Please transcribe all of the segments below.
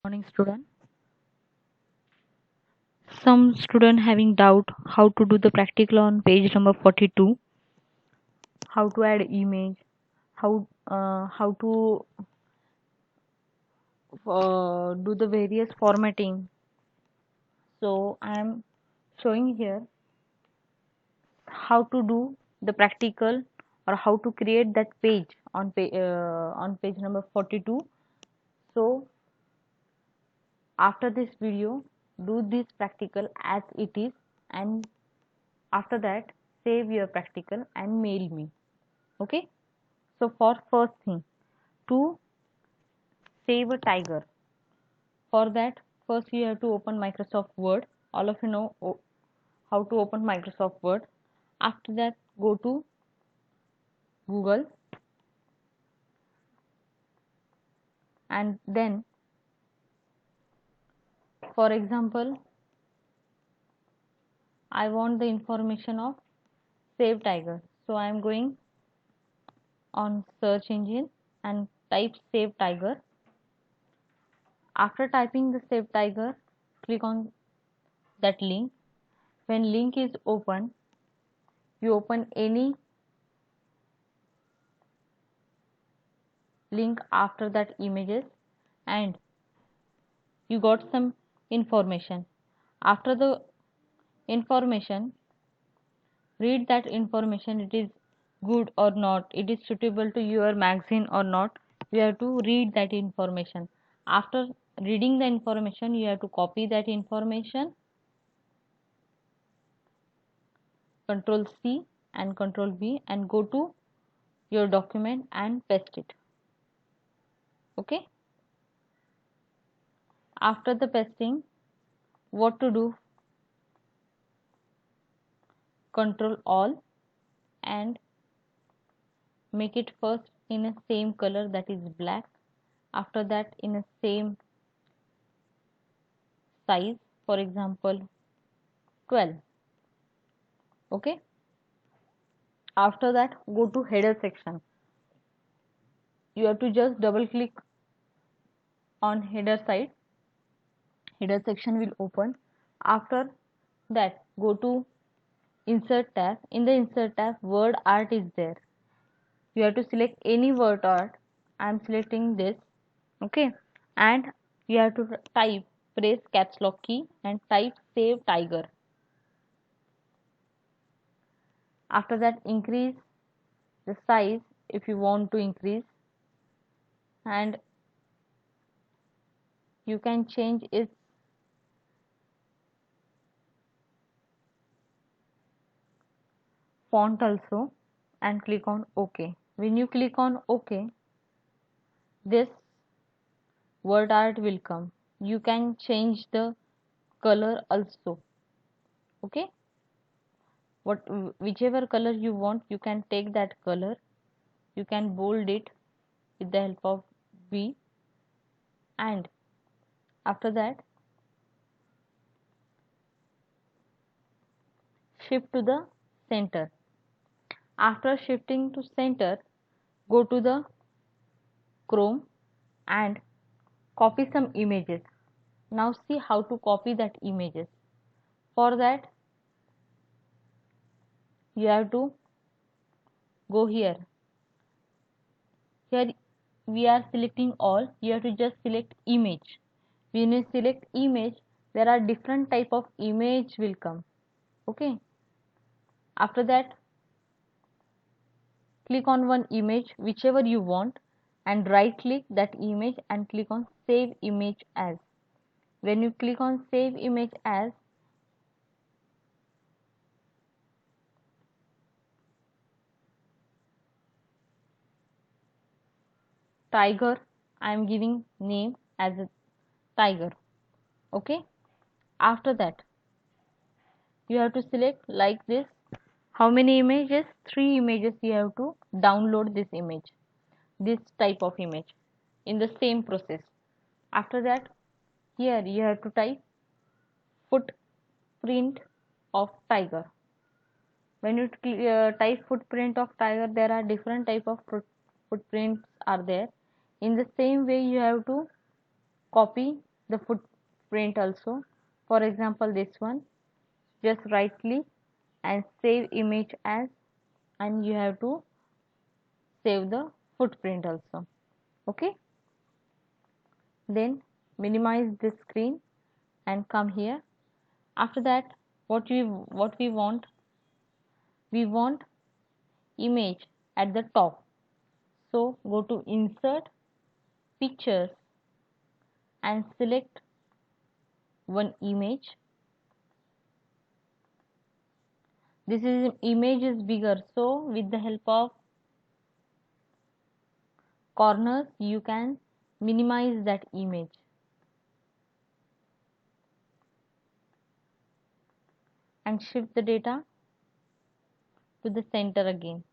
Morning, student. Some student having doubt how to do the practical on page number 42, how to add image, how to do the various formatting. So I am showing here how to do the practical or how to create that page on page number 42. So after this video, do this practical as it is, and after that save your practical and mail me. Okay. So for first thing, to save a tiger, for that first you have to open Microsoft Word. All of you know how to open Microsoft Word. After that, go to Google, and then, for example, I want the information of save tiger. So I am going on search engine and type save tiger. After typing the save tiger, click on that link. When link is open, you open any link after that images, and you got some information. After the information, read that information, it is good or not, it is suitable to your magazine or not. You have to read that information. After reading the information, you have to copy that information, control C and control V, and go to your document and paste it. Okay. After the pasting, what to do? Control all and make it first in a same color, that is black. After that, in a same size, for example 12. Okay. After that, go to header section. You have to just double click on header side. Header section will open. After that, go to insert tab. In the insert tab, word art is there. You have to select any word art. I am selecting this. Okay. And you have to type, press caps lock key and type save tiger. After that, increase the size if you want to increase, and you can change its font also, and click on OK. When you click on OK, this word art will come. You can change the color also. Okay. Whichever color you want, you can take that color. You can bold it with the help of V, and after that, shift to the center. After shifting to center, go to the Chrome and copy some images. Now see how to copy that images. For that, you have to go here. Here we are selecting all. You have to just select image. When you select image, there are different type of image will come. Okay. After that, click on one image whichever you want and right click that image and click on save image as. When you click on save image as, tiger, I am giving name as a tiger. Okay. After that, you have to select like this. How many images? 3 images you have to download this image, this type of image in the same process. After that, here you have to type footprint of tiger. When you type footprint of tiger, there are different type of footprints are there. In the same way, you have to copy the footprint also. For example, this one, just right click and save image as, and you have to save the footprint also. Okay, then minimize this screen and come here. After that, what we want, we want image at the top. So go to insert pictures and select one image. This image is bigger, so with the help of corners you can minimize that image. And shift the data to the center again.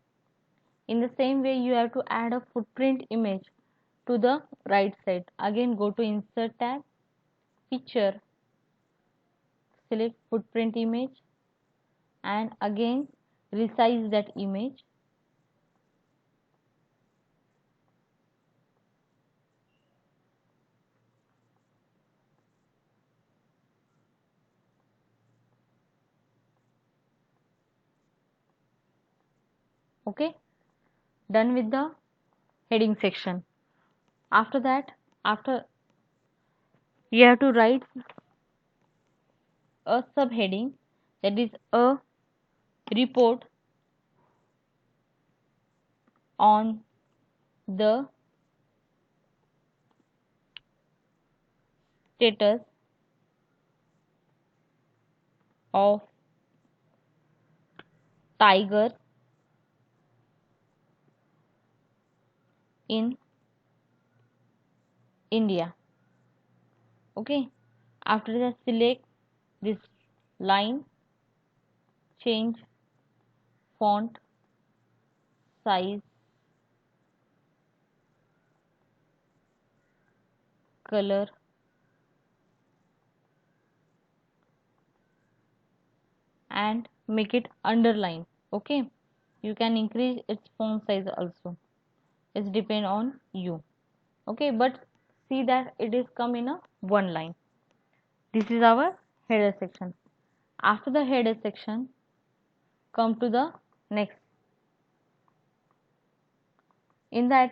In the same way, you have to add a footprint image to the right side. Again, go to insert tab, picture, select footprint image, and again resize that image. Okay, done with the heading section. After that, after you have to write a subheading, that is a report on the status of tiger in India. Okay, after that, select this line, change font size, color, and make it underline. Okay, you can increase its font size also, it's depend on you. Okay, but see that it is come in a one line. This is our header section. After the header section, come to the next. In that,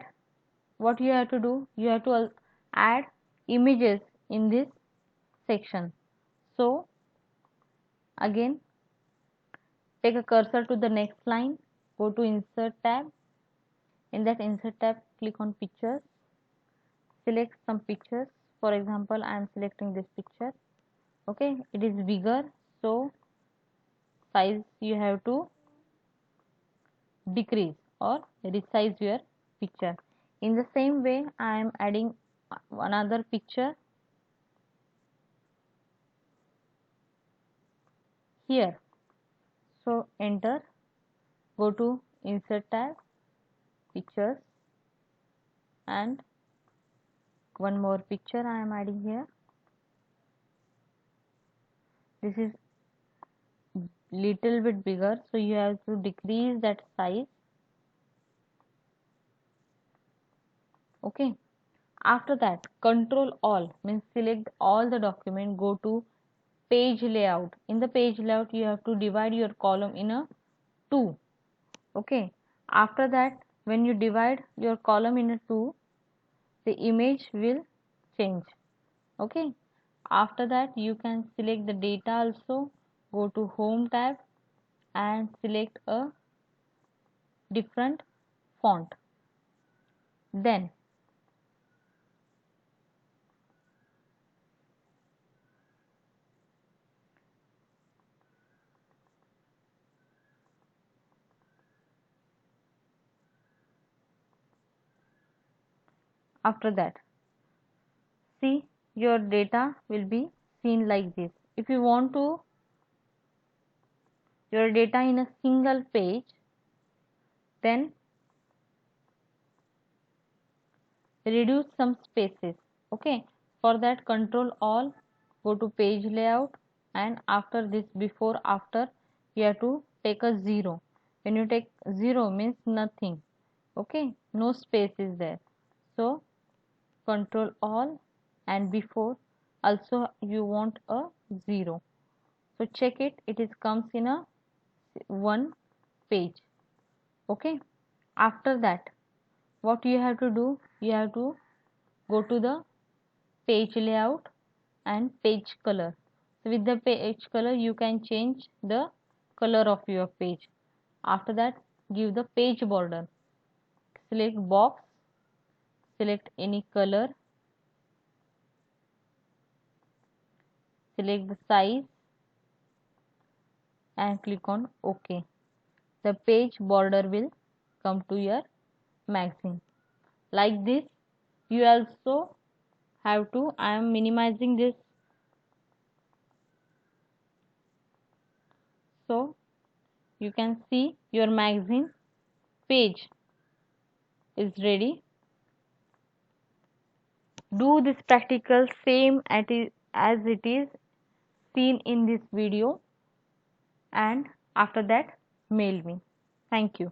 what you have to do, you have to add images in this section. So again, take a cursor to the next line, go to insert tab. In that insert tab, click on pictures, select some pictures. For example, I am selecting this picture. Okay, it is bigger, so size you have to decrease or resize your picture. In the same way, I am adding another picture here. So enter, go to insert tab, pictures, and one more picture I am adding here. This is little bit bigger, so you have to decrease that size. Okay, after that, control all means select all the document, go to page layout. In the page layout, you have to divide your column in a two. Okay, after that, when you divide your column in a two, the image will change. Okay, after that, you can select the data also, go to home tab and select a different font. Then after that, see, your data will be seen like this. If you want to your data in a single page, then reduce some spaces. Okay, for that, control all, go to page layout, and after this before after you have to take a 0. When you take 0 means nothing. Okay, no space is there, so control all and before also you want a 0. So check it, it is comes in a one page. Okay, after that what you have to do, you have to go to the page layout and page color. So with the page color you can change the color of your page. After that give the page border, select box, select any color, select the size and click on OK. The page border will come to your magazine. Like this you also have to, I am minimizing this, so you can see your magazine page is ready. Do this practical same as it is seen in this video, and after that mail me. Thank you.